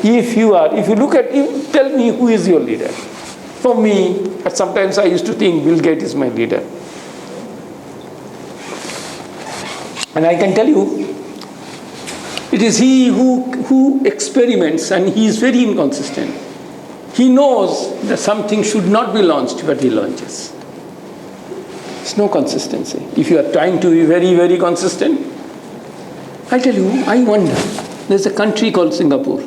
if you look at, tell me who is your leader. For me, sometimes I used to think Bill Gates is my leader. And I can tell you, it is he who experiments, and he is very inconsistent. He knows that something should not be launched, but he launches. There's no consistency. If you are trying to be very, very consistent, I tell you, I wonder. There's a country called Singapore,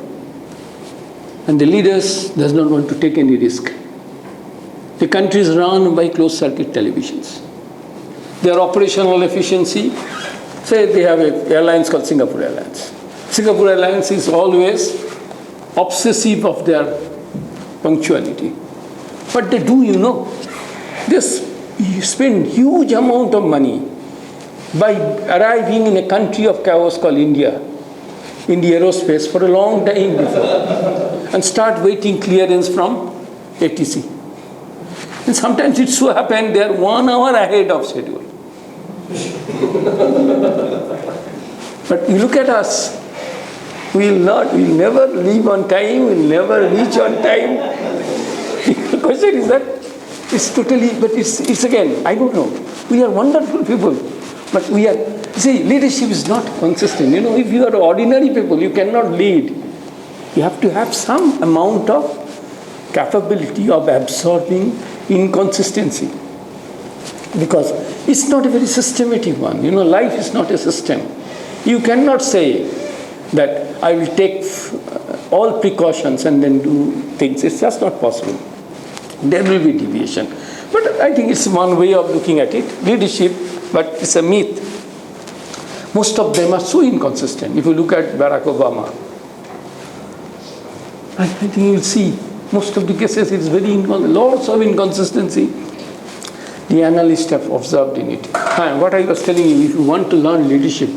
and the leaders does not want to take any risk. The country is run by closed-circuit televisions. Their operational efficiency, say they have an airlines called Singapore Airlines. Singapore Airlines is always obsessive of their punctuality. What they do, they spend huge amount of money by arriving in a country of chaos called India, in the aerospace for a long time before, and start waiting clearance from ATC. And sometimes it so happens they are 1 hour ahead of schedule. But you look at us, we'll never leave on time, we'll never reach on time. The question is that it's totally, but it's again, I don't know. We are wonderful people, but we are, see, leadership is not consistent. If you are ordinary people, you cannot lead. You have to have some amount of capability of absorbing inconsistency, because it's not a very systematic one. Life is not a system. You cannot say that I will take all precautions and then do things. It's just not possible. There will be deviation. But I think it's one way of looking at it. Leadership, but it's a myth. Most of them are so inconsistent. If you look at Barack Obama, I think you'll see most of the cases it's very lots of inconsistency. The analysts have observed in it. And what I was telling you, if you want to learn leadership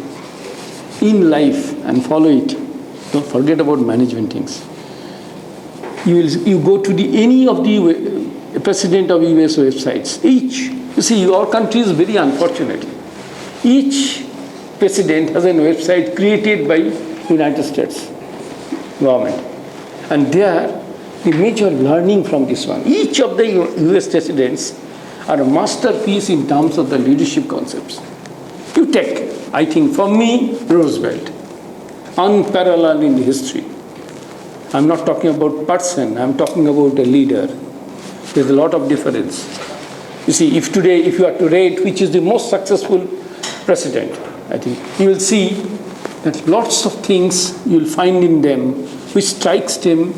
in life and follow it, don't forget about management things. You go to any of the president of US websites. You see, our country is very unfortunate. Each president has a website created by United States government. And there, the major learning from this one. Each of the US presidents are a masterpiece in terms of the leadership concepts. You take, I think, for me, Roosevelt, unparalleled in history. I'm not talking about person, I'm talking about a leader. There's a lot of difference. You see, if you are to rate which is the most successful president, I think you will see that lots of things you'll find in them which strikes them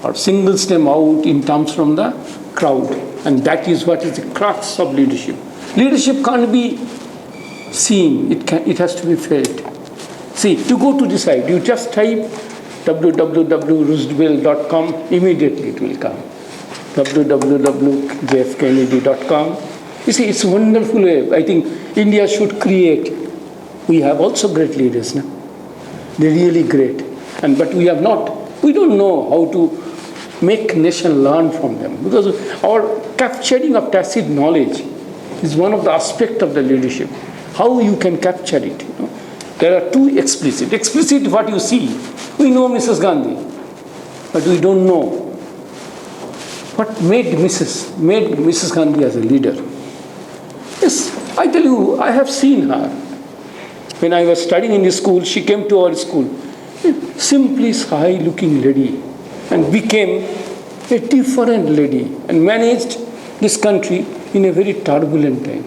or singles them out in terms from the crowd. And that is what is the crux of leadership. Leadership can't be seen, it has to be felt. See, to go to decide, you just type www.roosevelt.com, immediately it will come. www.jfkennedy.com. You see, it's a wonderful way. I think India should create. We have also great leaders now. They're really great. But we have not. We don't know how to make nation learn from them. Because our capturing of tacit knowledge is one of the aspects of the leadership. How you can capture it. There are two explicit. Explicit, what you see. We know Mrs. Gandhi, but we don't know what made Mrs. Gandhi as a leader. Yes, I tell you, I have seen her. When I was studying in the school, she came to our school. Simply high-looking lady, and became a different lady, and managed this country in a very turbulent time.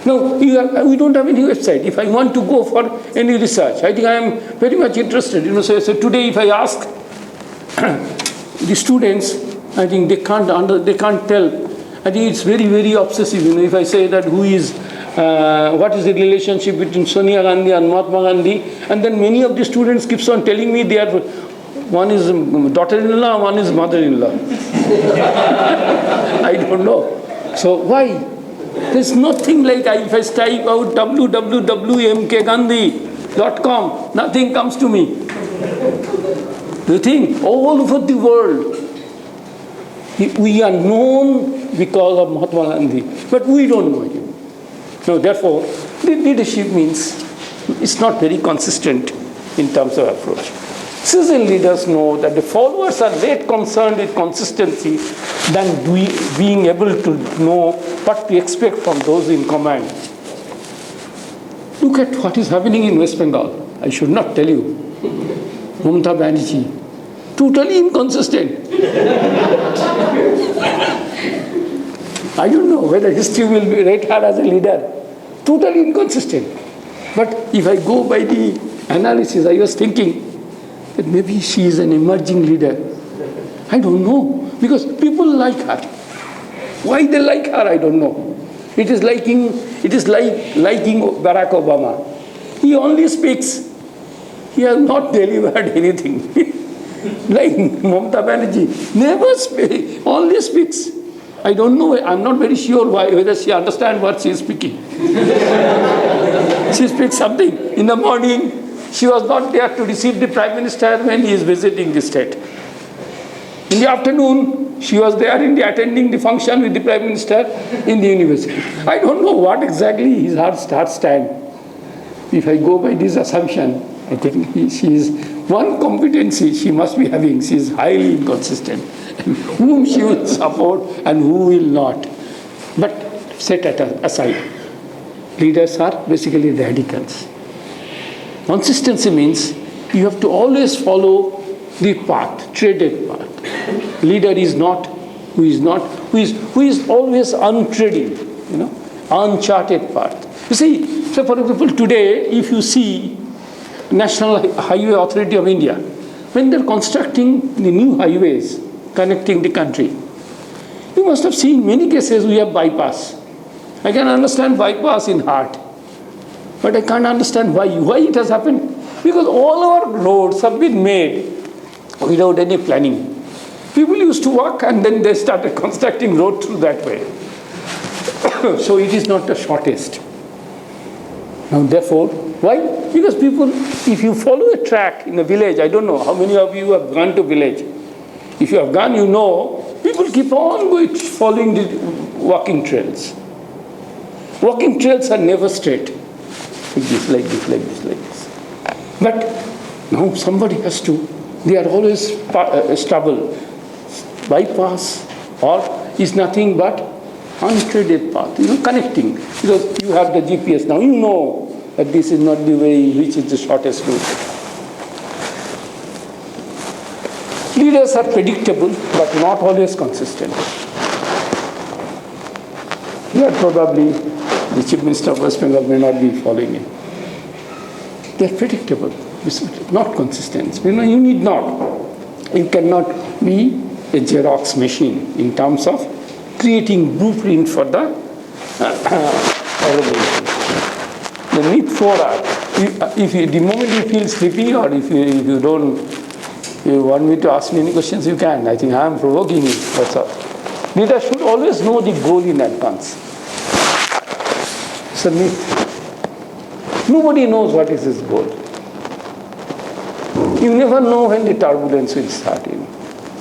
Now, we don't have any website. If I want to go for any research, I think I am very much interested. So today if I ask the students, I think they can't tell. I think it's very, very obsessive. If I say that what is the relationship between Sonia Gandhi and Mahatma Gandhi, and then many of the students keeps on telling me one is daughter-in-law, one is mother-in-law. I don't know. So why? There's nothing like if I type out www.mkgandhi.com, nothing comes to me. Do you think? All over the world, we are known because of Mahatma Gandhi, but we don't know him. So therefore, the leadership means it's not very consistent in terms of approach. Seasoned leaders know that the followers are less concerned with consistency than being able to know what to expect from those in command. Look at what is happening in West Bengal. I should not tell you. Mamata Banerjee, totally inconsistent. I don't know whether history will rate her as a leader. Totally inconsistent. But if I go by the analysis, I was thinking that maybe she is an emerging leader. I don't know. Because people like her. Why they like her, I don't know. It is like liking Barack Obama. He only speaks. He has not delivered anything. Like Mamata Banerjee, never speaks, only speaks. I don't know, I'm not very sure whether she understands what she is speaking. She speaks something. In the morning, she was not there to receive the Prime Minister when he is visiting the state. In the afternoon, she was there attending the function with the Prime Minister in the university. I don't know what exactly is her stand. If I go by this assumption, I think she is one competency she must be having. She is highly inconsistent. Whom she will support and who will not. But set it aside. Leaders are basically radicals. Consistency means you have to always follow the path, treaded path. Leader is not who is always untreading, uncharted path. You see, so for example, today, if you see National Highway Authority of India, when they're constructing the new highways connecting the country, you must have seen many cases we have bypass. I can understand bypass in heart, but I can't understand why it has happened. Because all our roads have been made without any planning. People used to walk and then they started constructing road through that way. So it is not the shortest. Now therefore, why? Because people, if you follow a track in a village, I don't know how many of you have gone to village. If you have gone, you know, people keep on following the walking trails. Walking trails are never straight. Like this, like this, like this, like this. But now somebody has to, they are always stubble. Bypass or is nothing but untreaded path, connecting. Because you have the GPS now, you know that this is not the way which is the shortest route. Leaders are predictable, but not always consistent. Here probably the Chief Minister of West Bengal may not be following it. They are predictable, not consistent. You need not. You cannot be a Xerox machine in terms of creating blueprint for the organization. The need for the moment you feel sleepy or if you don't, you want me to ask me any questions, you can. I think I am provoking you. That's all. Leaders should always know the goal in advance. It's a myth. Nobody knows what is his goal. You never know when the turbulence will start in.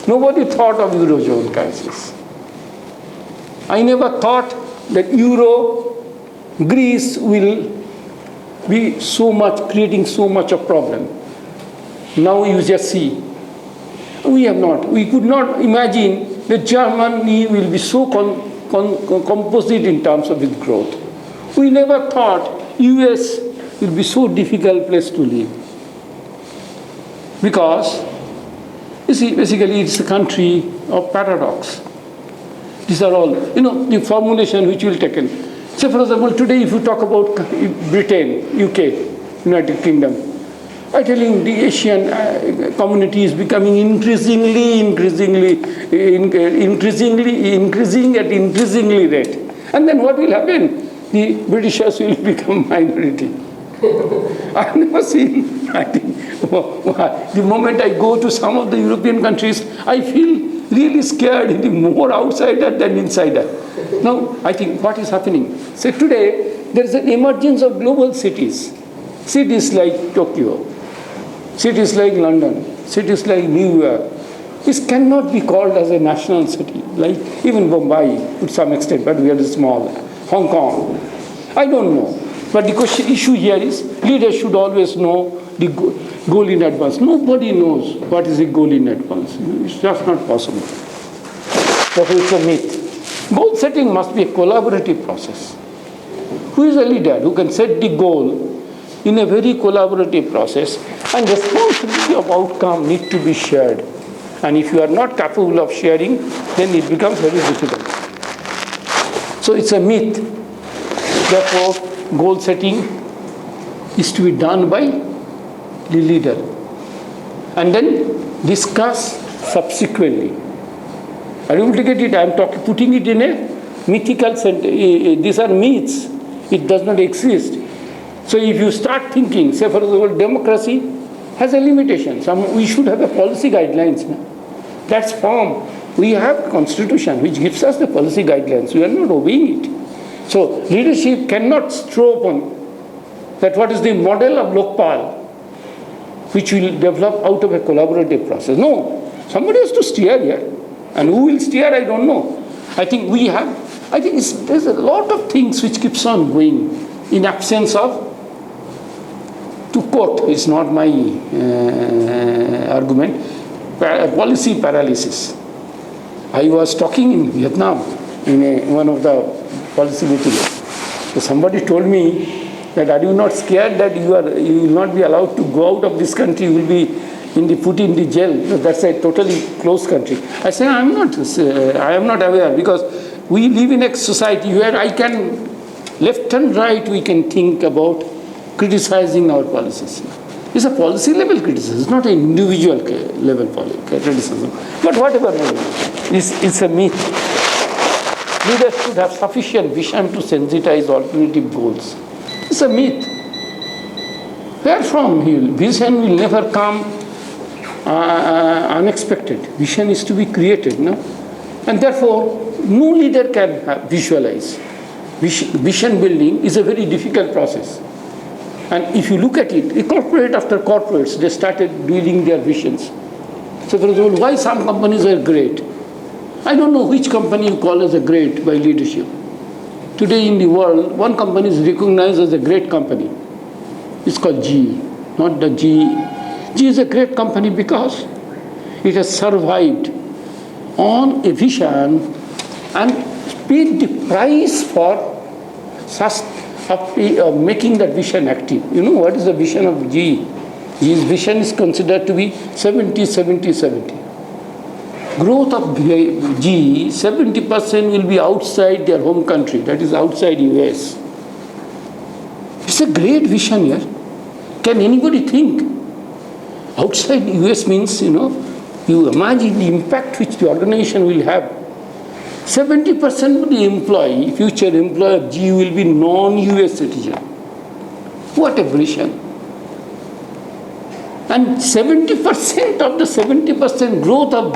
Nobody thought of Eurozone crisis. I never thought that Greece will be creating so much of problem. Now you just see. We could not imagine that Germany will be so composite in terms of its growth. We never thought US will be so difficult place to live. Because, you see, basically it's a country of paradox. These are all, the formulation which will take in. So for example, today if you talk about Britain, UK, United Kingdom, I tell you the Asian community is becoming increasing at increasingly rate. And then what will happen? The Britishers will become minority. I've never seen, I think, the moment I go to some of the European countries, I feel really scared, more outsider than insider. Now, I think what is happening? So today, there is an emergence of global cities. Cities like Tokyo, cities like London, cities like New York. This cannot be called as a national city, like even Mumbai to some extent, but we are small. Hong Kong. I don't know. But the issue here is leaders should always know the goal in advance. Nobody knows what is the goal in advance. It's just not possible. Therefore, it's a myth. Goal setting must be a collaborative process. Who is a leader who can set the goal in a very collaborative process, and responsibility of outcome need to be shared. And if you are not capable of sharing, then it becomes very difficult. So it's a myth. Therefore, goal setting is to be done by the leader and then discuss subsequently. I don't get it. I'm putting it in a mythical sentence. These are myths. It does not exist. So if you start thinking, say for example, democracy has a limitation. We should have a policy guidelines. That's form. We have constitution which gives us the policy guidelines. We are not obeying it. So leadership cannot throw upon that what is the model of Lokpal which will develop out of a collaborative process. No, somebody has to steer here. And who will steer, I don't know. I think there's a lot of things which keeps on going in absence of, to quote, it's not my argument, policy paralysis. I was talking in Vietnam in one of the policy meetings. So somebody told me that, are you not scared that you will not be allowed to go out of this country, you will be put in the jail? That's a totally closed country. I say, I am not aware, because we live in a society where left and right, we can think about criticizing our policies. It's a policy level criticism, it's not an individual level criticism. But whatever, it's a myth. Leaders should have sufficient vision to sensitize alternative goals. It's a myth. Where from? Vision will never come unexpected. Vision is to be created, no? And therefore, no leader can visualize. Vision building is a very difficult process. And if you look at it, corporate after corporates, they started building their visions. So for example, why some companies are great? I don't know which company you call as a great by leadership. Today in the world, one company is recognized as a great company. It's called GE, not the GE. GE is a great company because it has survived on a vision and paid the price for making that vision active. You know what is the vision of GE? GE's vision is considered to be 70-70-70. Growth of GE, 70% will be outside their home country, that is outside US. It's a great vision here. Can anybody think? Outside US means, you imagine the impact which the organization will have. 70% of the future employee of GE will be non-US citizen. What a vision. And 70% of the 70% growth of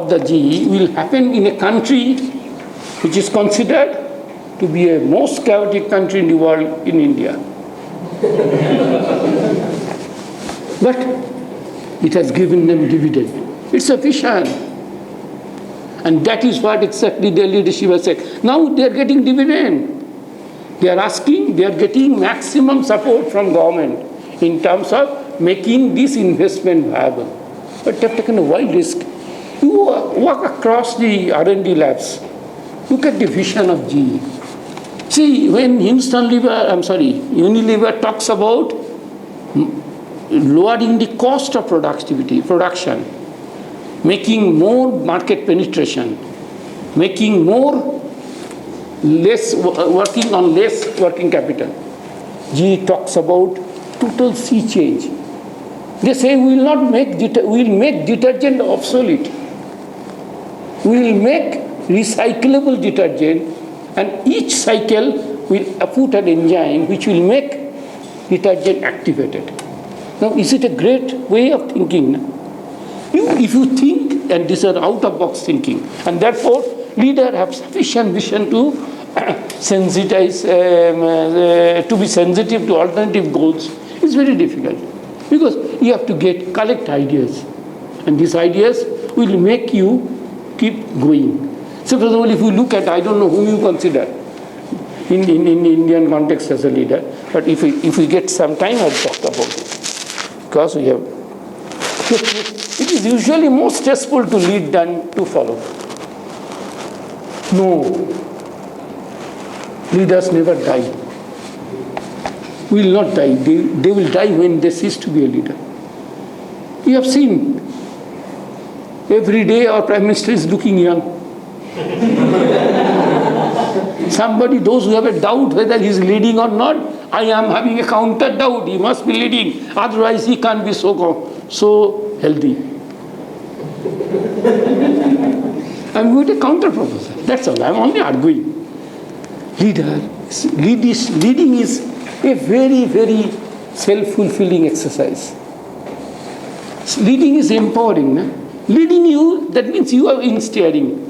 the GE will happen in a country which is considered to be a most chaotic country in the world, in India. But it has given them dividend. It's a vision. And that is what exactly their leadership has said. Now they are getting dividend. They are getting maximum support from government in terms of making this investment viable. But they have taken a wild risk. You walk across the R&D labs. Look at the vision of GE. See, when Unilever talks about lowering the cost of production, making more market penetration, making working on less working capital. GE talks about total sea change. They say we will make detergent obsolete. We will make recyclable detergent, and each cycle will put an enzyme which will make detergent activated. Now, is it a great way of thinking? If you think, and these are out-of-box thinking, and therefore leaders have sufficient vision to sensitize, to be sensitive to alternative goals, it's very difficult. Because you have to collect ideas. And these ideas will make you keep going. So for example, if you look at, I don't know whom you consider in Indian context as a leader, But if we get some time, I'll talk about it. Because we have, it is usually more stressful to lead than to follow. No, leaders never die. Will not die. They will die when they cease to be a leader. We have seen every day our Prime Minister is looking young. Somebody, those who have a doubt whether he is leading or not, I am having a counter doubt. He must be leading. Otherwise, he can't be so healthy. I'm going to counter proposal. That's all. I'm only arguing. Leading is a very, very self-fulfilling exercise. Leading is empowering. No? Leading you, that means you are in steering.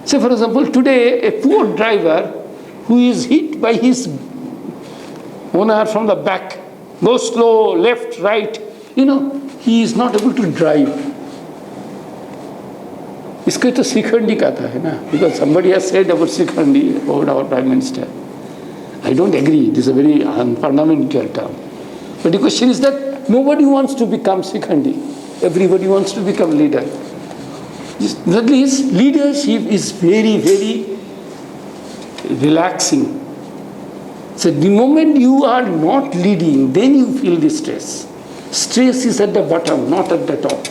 Say, for example, today a poor driver who is hit by his owner from the back, goes slow, left, right, he is not able to drive. इसको तो श्रीखंडी कहता है ना, because somebody has said about Shrikhandi about our Prime Minister. I don't agree. This is a very fundamental term. But the question is that nobody wants to become Sikhandi. Everybody wants to become leader. That is, leadership is very, very relaxing. So the moment you are not leading, then you feel the stress. Stress is at the bottom, not at the top.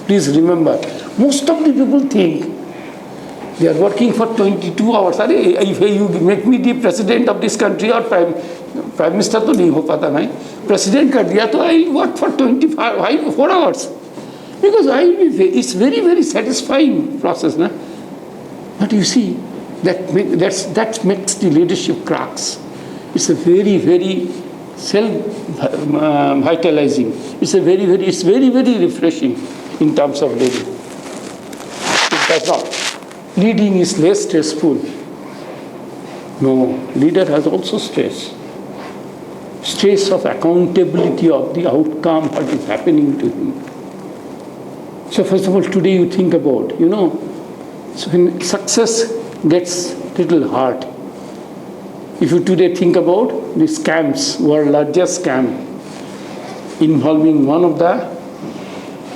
Please remember, most of the people think they are working for 22 hours. If you make me the president of this country or prime minister, तो नहीं हो पाता नहीं. President कर दिया तो I work for 4 hours. Because it's very, very satisfying process. Na? But you see, that makes the leadership cracks. It's a very, very self-vitalizing. It's very, very refreshing in terms of leading. It does not. Leading is less stressful. No, leader has also stress. Stress of accountability of the outcome, what is happening to him. So first of all, today you think about, so when success gets little hard. If you today think about the scams, world largest scam involving one of the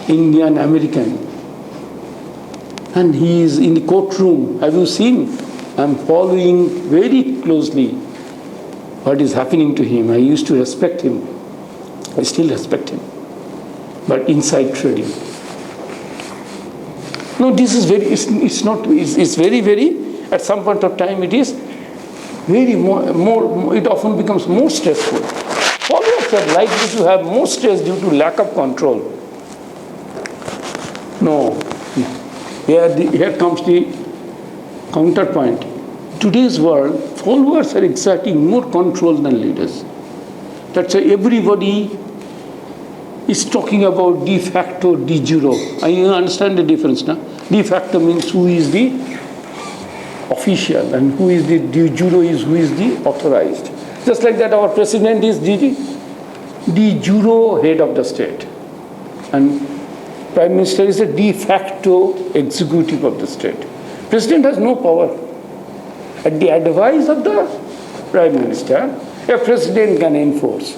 Indian American, and he is in the courtroom. Have you seen? I'm following very closely what is happening to him. I used to respect him. I still respect him. But inside trading. No, this is it's very, very, at some point of time it is very more, it often becomes more stressful. Followers are likely to have more stress due to lack of control. No, here comes the counterpoint. Today's world, followers are exerting more control than leaders. That's why everybody is talking about de facto, de jure. You understand the difference now? De facto means who is the official and who is the de jure is who is the authorized. Just like that, our president is de jure head of the state. And Prime Minister is a de facto executive of the state. President has no power. At the advice of the Prime Minister, a president can enforce.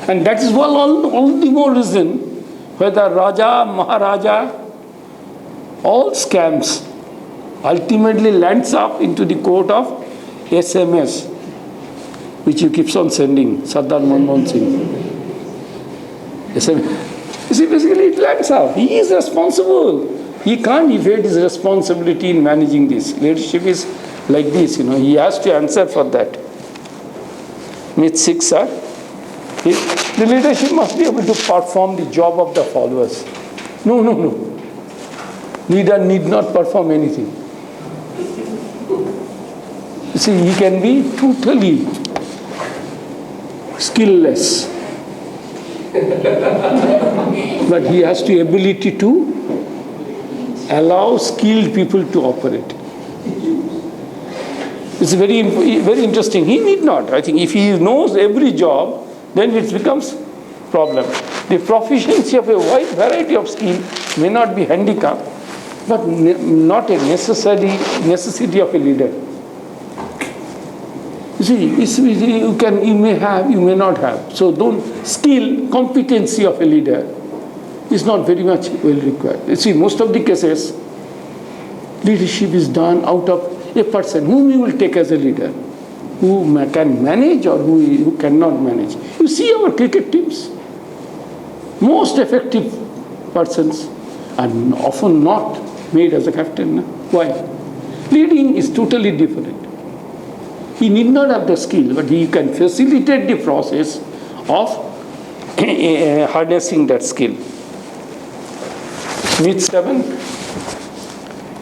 And that is all the more reason whether Raja, Maharaja, all scams ultimately lands up into the court of SMS, which he keeps on sending, Sardar Manmohan Singh. SMS. You see, basically it lands up. He is responsible. He can't evade his responsibility in managing this. Leadership is like this, he has to answer for that. Myth 6, sir. The leadership must be able to perform the job of the followers. No. Leader need not perform anything. You see, he can be totally skillless. But he has the ability to allow skilled people to operate. It's very, very interesting. He need not. I think if he knows every job, then it becomes problem. The proficiency of a wide variety of skill may not be handicap, but not a necessity of a leader. You see, you may have, you may not have. So skill, competency of a leader is not very much well required. You see, most of the cases, leadership is done out of a person whom you will take as a leader, who can manage or who cannot manage. You see our cricket teams, most effective persons are often not made as a captain. Why? Leading is totally different. He need not have the skill, but he can facilitate the process of harnessing that skill. Myth 7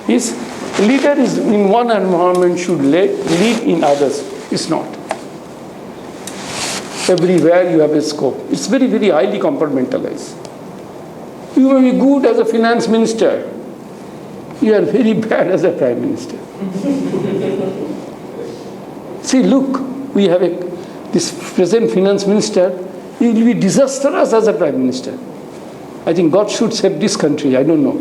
is leader is in one environment should lead in others. It's not. Everywhere you have a scope. It's very, very highly compartmentalized. You may be good as a finance minister. You are very bad as a prime minister. See, look, we have this present finance minister. He will be disastrous as a prime minister. I think God should save this country. I don't know.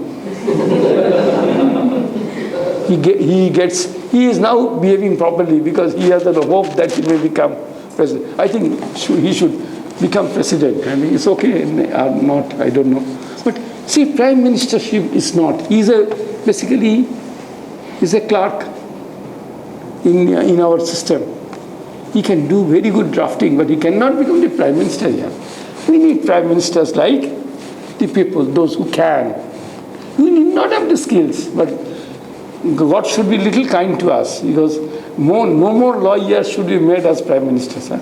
He is now behaving properly because he has the hope that he may become president. I think he should become president. I mean, it's okay or not, I don't know. But see, prime ministership is not. He's basically a clerk in our system. He can do very good drafting, but he cannot become the prime minister here. We need prime ministers like the people, those who can. We need not have the skills, but God should be little kind to us, because no more lawyers should be made as prime ministers. Huh?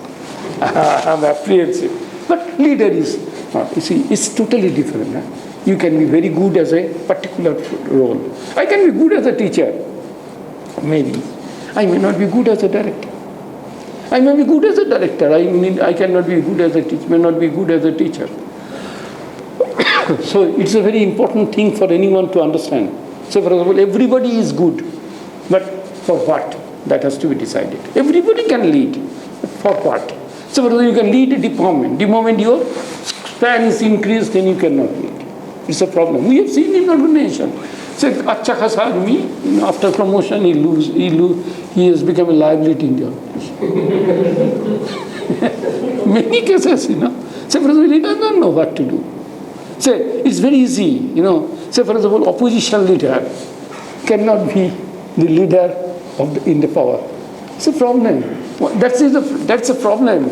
I'm apprehensive. But leader is not. You see, it's totally different. Huh? You can be very good as a particular role. I can be good as a teacher, maybe. I may not be good as a director. I may be good as a director. I cannot be good as a teacher. May not be good as a teacher. So it's a very important thing for anyone to understand. So for example, everybody is good, but for what? That has to be decided. Everybody can lead, but for what? So for example, you can lead a department. The moment your span is increased, then you cannot lead. It's a problem. We have seen in organization. Say, Acha Khasa Admi, after promotion, he has become a liability in the organization. Many cases, Say, for example, he does not know what to do. Say, it's very easy, Say, for example, opposition leader cannot be the leader in the power. It's a problem. That's a problem.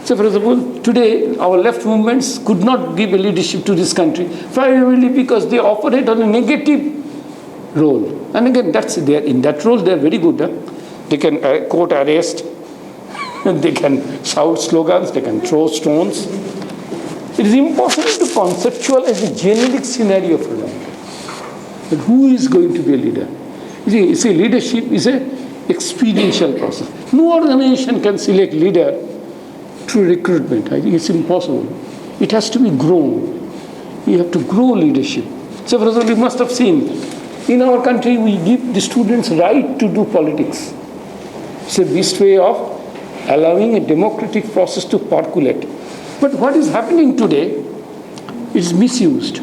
So, for example, today our left movements could not give a leadership to this country, primarily because they operate on a negative role. And again, in that role they are very good. Huh? They can court arrest, they can shout slogans, they can throw stones. It is impossible to conceptualize a generic scenario for them. But who is going to be a leader? You see, leadership is an experiential process. No organization can select leader through recruitment. I think it's impossible. It has to be grown. You have to grow leadership. So, for example, you must have seen, in our country, we give the students right to do politics. It's a best way of allowing a democratic process to percolate. But what is happening today is misused.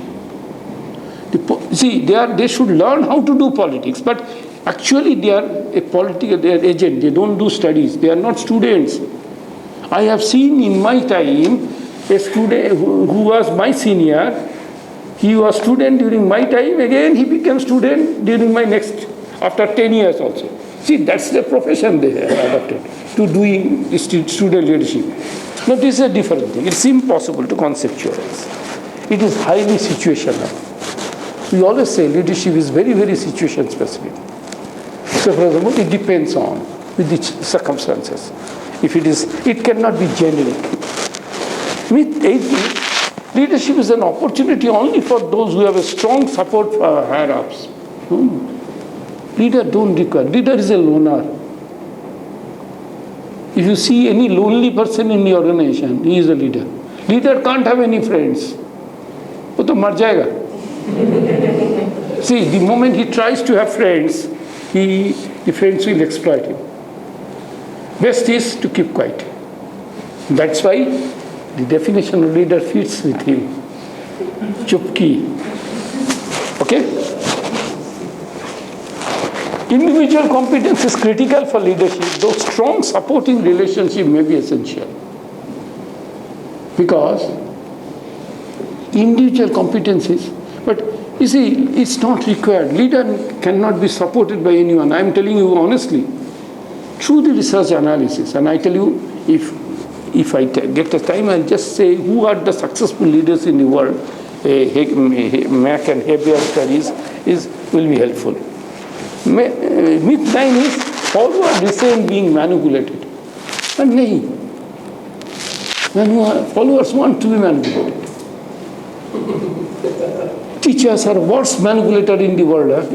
See, they should learn how to do politics, but actually they are they are agent. They don't do studies. They are not students. I have seen in my time a student who was my senior. He was student during my time. Again, he became student during my after 10 years also. See, that's the profession they have adopted to doing student leadership. Now, this is a different thing. It's impossible to conceptualize. It is highly situational. We always say leadership is very, very situation specific. So, for example, it depends on with the circumstances. It cannot be generic. With 80, leadership is an opportunity only for those who have a strong support for higher-ups. Leader don't require. Leader is a loner. If you see any lonely person in the organization, he is a leader. Leader can't have any friends. वो तो मर जाएगा. See, the moment he tries to have friends, the friends will exploit him. Best is to keep quiet. That's why the definition of leader fits with him. Chupki. Okay? Individual competence is critical for leadership, though strong supporting relationship may be essential. Because individual competencies, but you see, it's not required. Leader cannot be supported by anyone. I am telling you honestly, through the research analysis, and I tell you, if I get the time, I'll just say who are the successful leaders in the world. Mac and Behavioural studies will be helpful. Myth 9 is followers resent being manipulated. And nahi. Followers want to be manipulated. Teachers are worst manipulator in the world.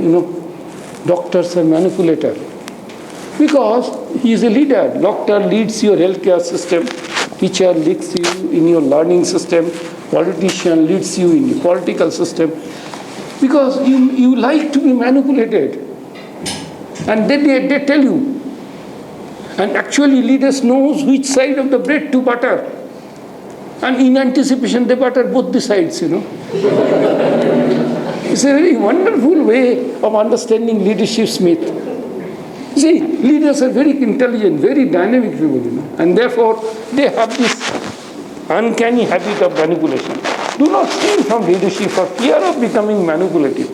Doctors are manipulator. Because he is a leader. Doctor leads your healthcare system. Teacher leads you in your learning system. Politician leads you in the political system. Because you like to be manipulated. And they tell you. And actually leaders knows which side of the bread to butter. And in anticipation they butter both the sides, It's a very wonderful way of understanding leadership, Smith. See, leaders are very intelligent, very dynamic people, and therefore they have this uncanny habit of manipulation. Do not steal from leadership for fear of becoming manipulative.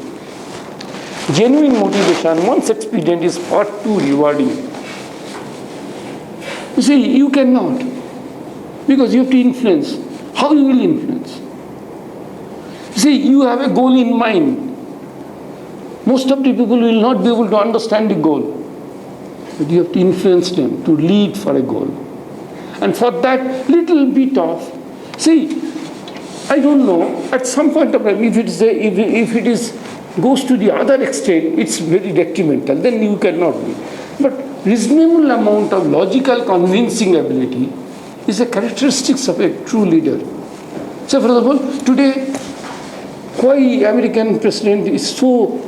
Genuine motivation, once experienced, is far too rewarding. You see, you cannot, because you have to influence. How you will influence? See, you have a goal in mind. Most of the people will not be able to understand the goal. But you have to influence them to lead for a goal. And for that little bit of, see, I don't know, at some point of time, if it goes to the other extent, it's very detrimental, then you cannot be. But reasonable amount of logical convincing ability is a characteristic of a true leader. So for example, today, why American president is so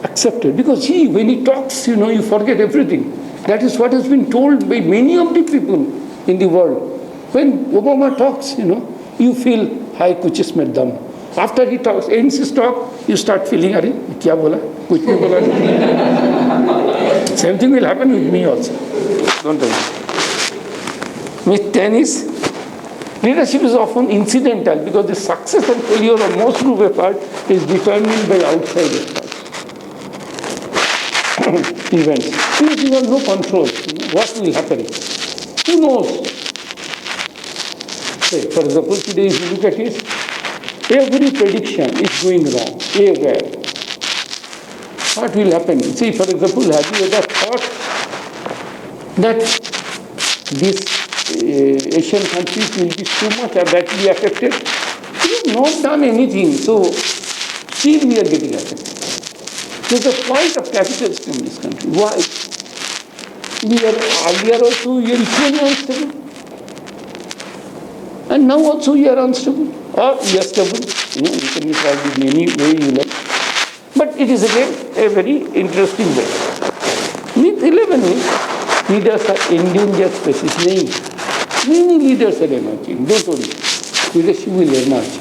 accepted? Because when he talks, you forget everything. That is what has been told by many of the people in the world. When Obama talks, you feel, hi, kuch isme dam. After he talks, ends his talk, you start feeling, Are, kya bola? Kuch bhi bola nahi. Same thing will happen with me also. Don't worry. Myth 10 is, leadership is often incidental because the success and failure of most group effort is determined by outside events. Because you have no control. What will happen? Who knows? Say, for example, today if you look at it, every prediction is going wrong. Everywhere. What will happen? See, for example, have you ever thought that these Asian countries will be so much badly affected? We have not done anything, so still we are getting affected. There's a point of capitalism in this country. Why? We are earlier also we are equally unstable. And now also we are unstable. Or we are stable. You can be called in any way you like. But it is again a very interesting way. Myth 11 is leaders are endangered species. Many leaders are emerging. Don't worry. Leadership will emerge.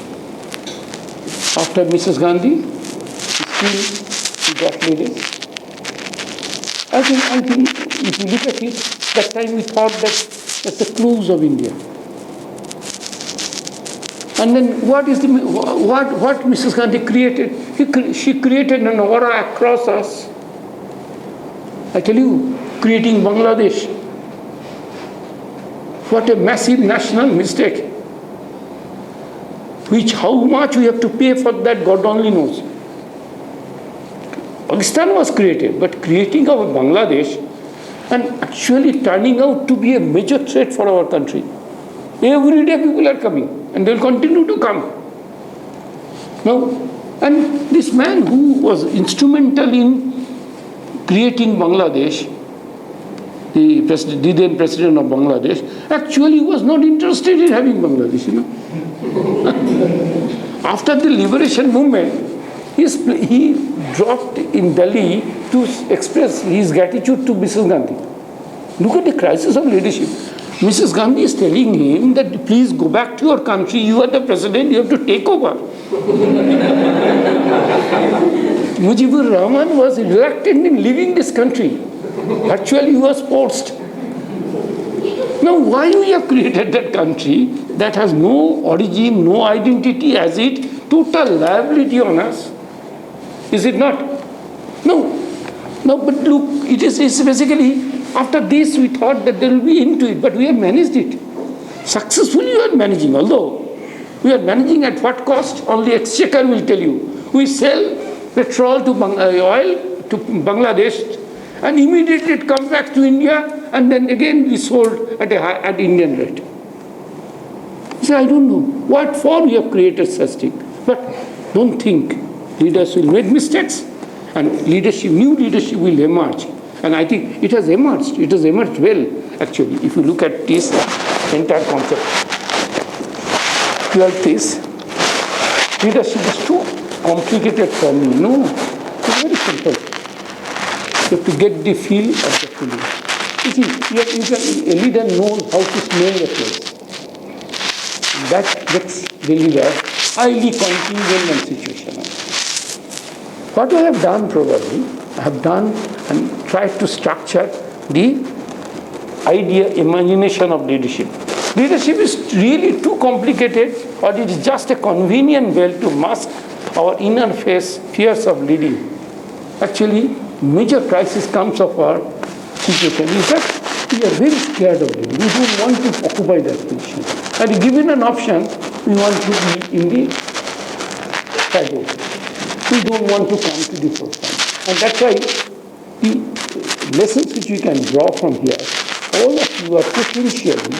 After Mrs. Gandhi, she got leaders. I think if you look at it, that time we thought that's the close of India. And then what Mrs. Gandhi created? She created an aura across us. I tell you, creating Bangladesh. What a massive national mistake. How much we have to pay for that, God only knows. Pakistan was created, but creating our Bangladesh and actually turning out to be a major threat for our country. Every day people are coming and they will continue to come. Now, and this man who was instrumental in creating Bangladesh, the then president of Bangladesh, actually was not interested in having Bangladesh, After the liberation movement, he dropped in Delhi to express his gratitude to Mrs. Gandhi. Look at the crisis of leadership. Mrs. Gandhi is telling him that please go back to your country, you are the president, you have to take over. Mujibur Rahman was reluctant in leaving this country. Actually, he was forced. Now, why we have created that country that has no origin, no identity as it, total liability on us? Is it not? No. No, but look, it's basically, after this we thought that there will be into it, but we have managed it. Successfully we are managing, although we are managing at what cost? Only Exchequer will tell you. We sell petrol to oil to Bangladesh, and immediately it comes back to India, and then again we sold at Indian rate. So I don't know what for we have created such thing, but don't think leaders will make mistakes, and new leadership will emerge. And I think it has emerged. It has emerged well, actually, if you look at this entire concept. 12th is, leadership is too complicated for me. No, it's very simple. You have to get the feel of the feeling. You see, a leader knows how to smell the place. That gets the leader highly contingent and situational. What I have done probably, I have done and tried to structure the idea, imagination of leadership. Leadership is really too complicated, or it is just a convenient way to mask our inner fears of leading. Actually, major crisis comes of our situation is that we are very scared of leading. We don't want to occupy that position. And given an option, we want to be in the shadow. We don't want to come to the forefront. And that's why the lessons which we can draw from here, all of you are potentially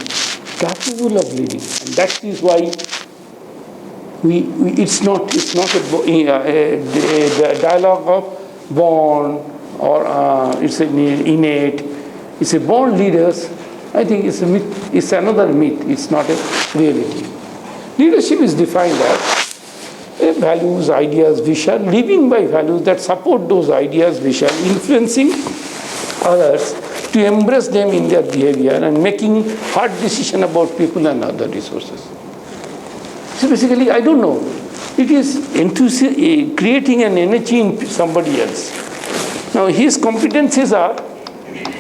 capable of leading. And that is why it's not a dialogue of born or it's an innate. It's a born leaders. I think it's a myth. It's another myth. It's not a reality. Leadership is defined as values, ideas, vision, living by values that support those ideas, vision, influencing others to embrace them in their behavior and making hard decisions about people and other resources. So basically, I don't know. It is creating an energy in somebody else. Now, his competencies are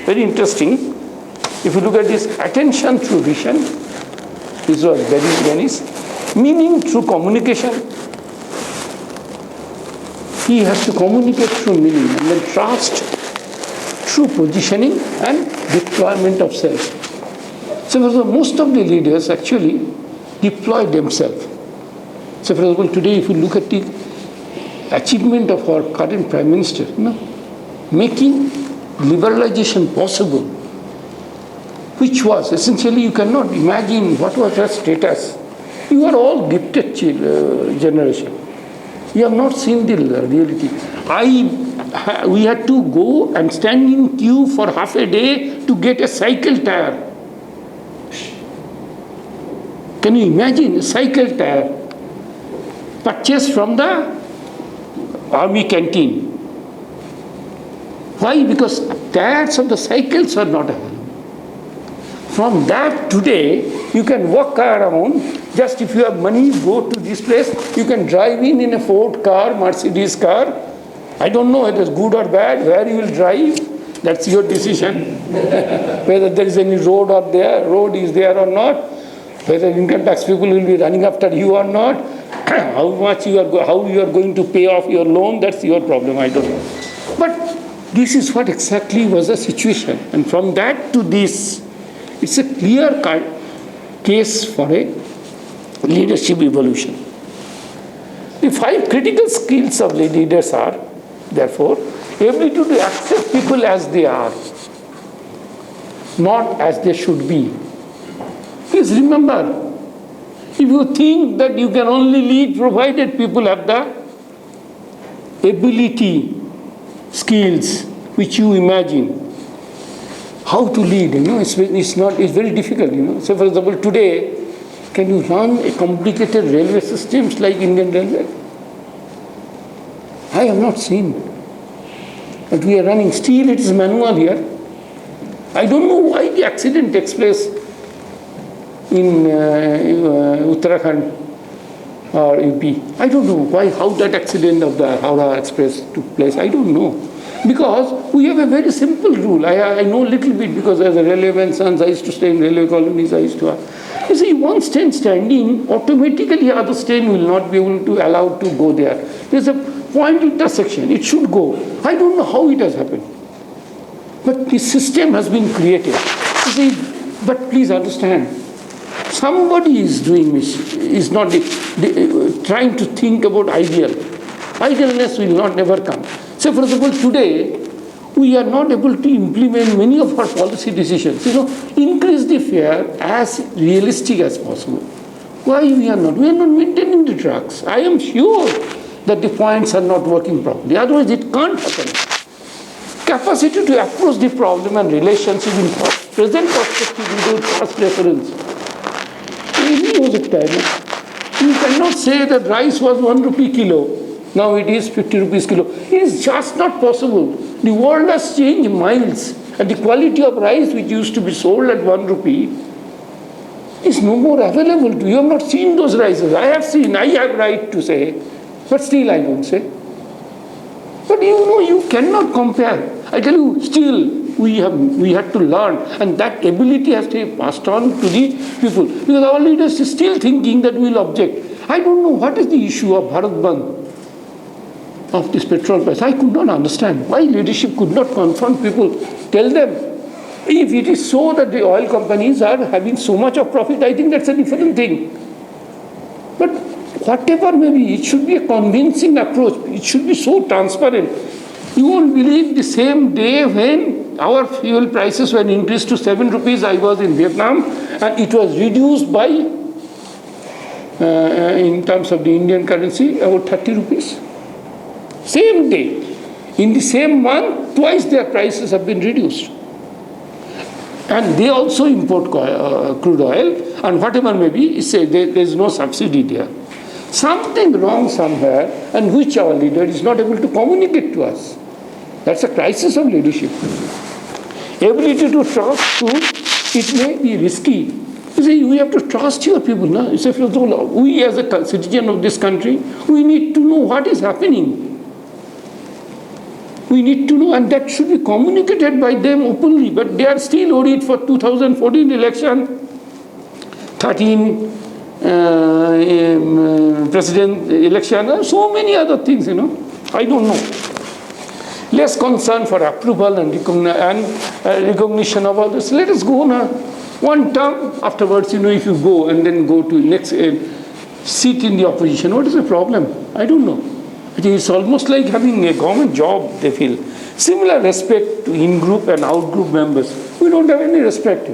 very interesting. If you look at this, attention through vision, this was very Venice. Meaning through communication. He has to communicate through meaning, and then trust through positioning and deployment of self. So most of the leaders actually deploy themselves. So for example, today if you look at the achievement of our current Prime Minister, making liberalization possible, which was essentially, you cannot imagine what was her status. You are all gifted generation. You have not seen the reality. We had to go and stand in queue for half a day to get a cycle tire. Can you imagine a cycle tire purchased from the army canteen? Why? Because tires of the cycles are not available. From that today, you can walk around. Just if you have money, go to this place. You can drive in a Ford car, Mercedes car. I don't know whether it's good or bad, where you will drive. That's your decision. Whether there is any road is there or not. Whether income tax people will be running after you or not. How you are going to pay off your loan, that's your problem, I don't know. But this is what exactly was the situation. And from that to this, it's a clear case for a leadership evolution. The 5 critical skills of leaders are, therefore, ability to accept people as they are, not as they should be. Please remember, if you think that you can only lead provided people have the ability, skills which you imagine, how to lead, it's very difficult, So for example, today, can you run a complicated railway systems like Indian Railway? I have not seen. But we are running. Still it is manual here. I don't know why the accident takes place in Uttarakhand. or UP. I don't know why, how that accident of the Howrah Express took place. I don't know. Because we have a very simple rule. I know a little bit because as a railwayman sons, I used to stay in railway colonies, I used to have. You see, one train standing, automatically other train will not be able to allow to go there. There's a point intersection, it should go. I don't know how it has happened. But the system has been created. You see, but please understand, somebody is doing this, is not trying to think about ideal. Idealness will not never come. So for example, today, we are not able to implement many of our policy decisions. Increase the fare as realistic as possible. Why we are not? We are not maintaining the trucks. I am sure that the points are not working properly. Otherwise, it can't happen. Capacity to approach the problem and relationship in present perspective without past reference. You cannot say that rice was 1 rupee kilo. Now it is 50 rupees kilo. It is just not possible. The world has changed miles, and the quality of rice which used to be sold at 1 rupee is no more available to you. You have not seen those rices. I have seen, I have right to say, but still I don't say. But you cannot compare. I tell you, still we have to learn, and that ability has to be passed on to the people. Because our leaders are still thinking that we will object. I don't know what is the issue of Bharat Bandh, of this petrol price. I could not understand why leadership could not confront people, tell them, if it is so that the oil companies are having so much of profit, I think that's a different thing. But whatever may be, it should be a convincing approach. It should be so transparent. You won't believe the same day when our fuel prices were increased to 7 rupees, I was in Vietnam, and it was reduced by, in terms of the Indian currency, about 30 rupees. Same day. In the same month, twice their prices have been reduced. And they also import crude oil, and whatever may be, there is no subsidy there. Something wrong somewhere, and which our leader is not able to communicate to us. That's a crisis of leadership. Ability to trust to, it may be risky. You see, we have to trust your people. No? You say, we as a citizen of this country, we need to know what is happening. We need to know, and that should be communicated by them openly. But they are still worried for 2014 election, 13 president election, and so many other things, I don't know. Less concern for approval and recognition of all this. Let us go now. One term, afterwards, if you go and then go to next seat in the opposition, what is the problem? I don't know. It is almost like having a government job, they feel. Similar respect to in-group and out-group members. We don't have any respect,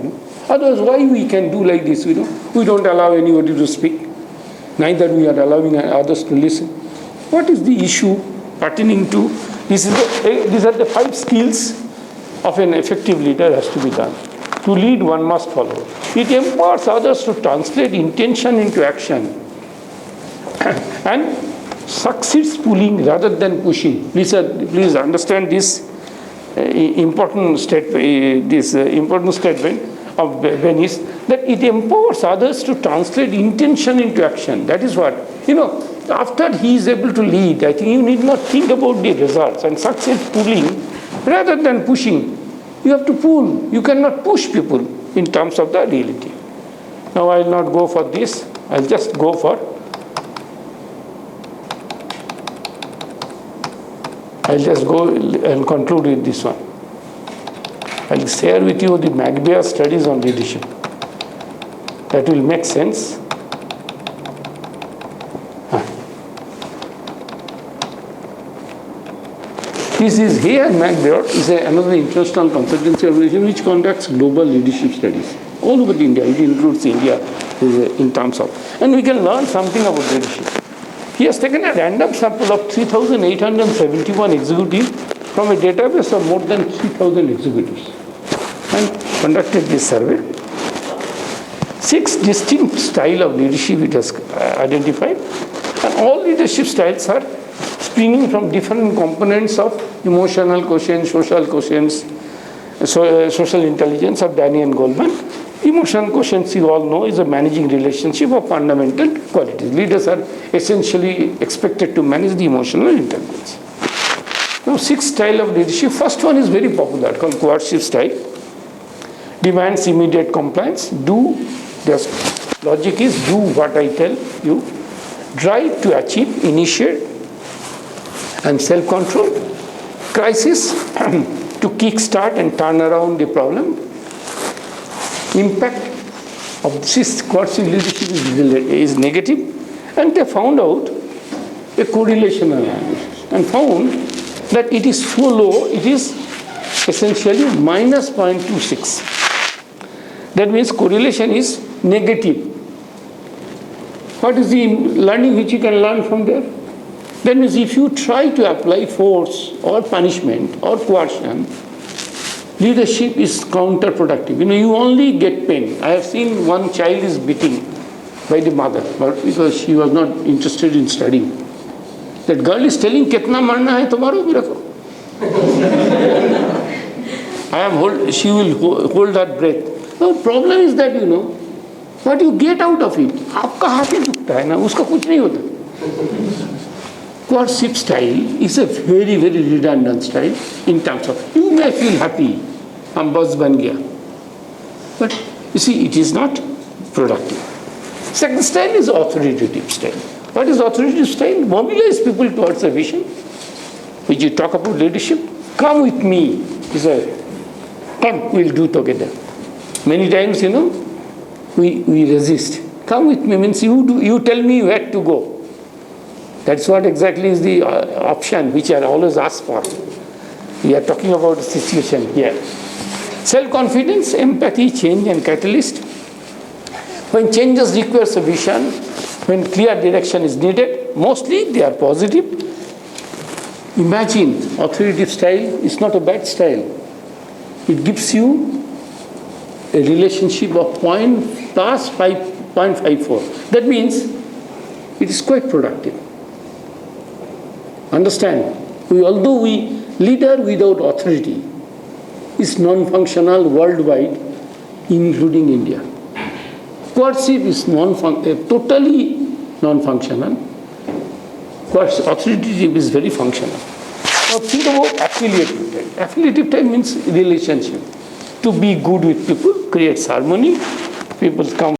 Otherwise, why we can do like this, We don't allow anybody to speak. Neither we are allowing others to listen. What is the issue pertaining to? These are the 5 skills of an effective leader has to be done. To lead, one must follow. It empowers others to translate intention into action. And succeeds pulling rather than pushing. Please understand this important statement of Venice, that it empowers others to translate intention into action. That is what, after he is able to lead, I think you need not think about the results, and succeed pulling rather than pushing. You have to pull. You cannot push people in terms of the reality. Now I will not go for this. I will just go for, I'll just go and conclude with this one. I'll share with you the Magbier studies on leadership. That will make sense. This is here, Magbier is another international consultancy organization which conducts global leadership studies all over India. It includes India in terms of, and we can learn something about leadership. He has taken a random sample of 3,871 executives from a database of more than 3,000 executives and conducted this survey. 6 distinct styles of leadership it has identified, and all leadership styles are springing from different components of emotional quotient, social quotients, social intelligence of Danny and Goldman. Emotion quotient, you all know, is a managing relationship of fundamental qualities. Leaders are essentially expected to manage the emotional intelligence. Now, 6 style of leadership. First one is very popular, called coercive style. Demands immediate compliance. Just logic is do what I tell you. Drive to achieve, initiate, and self-control. Crisis to kick-start and turn around the problem. Impact of this coercive leadership is negative, and they found out a correlation analysis and found that it is so low, it is essentially minus 0.26. That means correlation is negative. What is the learning which you can learn from there? That means if you try to apply force or punishment or coercion, leadership is counterproductive. You only get pain. I have seen one child is beaten by the mother because she was not interested in studying. That girl is telling, "Kitna marna hai tomaro mere ko?" She will hold her breath. The problem is that, what you get out of it. आपका हाथ ही दुखता है ना, उसका कुछ नहीं होता. Coercive style is a very, very redundant style in terms of, you may feel happy, I'm boss ban gaya. But you see, it is not productive. Second style is authoritative style. What is authoritative style? Mobilize people towards a vision. Which you talk about leadership. Come with me. Come, we'll do together. Many times, we resist. Come with me means you tell me where to go. That's what exactly is the option which I always ask for. We are talking about the situation here. Self-confidence, empathy, change and catalyst. When changes requires a vision, when clear direction is needed, mostly they are positive. Imagine, authoritative style is not a bad style. It gives you a relationship of plus 0.54. That means it is quite productive. Understand? Although leader without authority is non-functional worldwide, including India. Coercive is totally non-functional. Authoritative is very functional. Now think about affiliative type. Affiliative type means relationship. To be good with people creates harmony. People come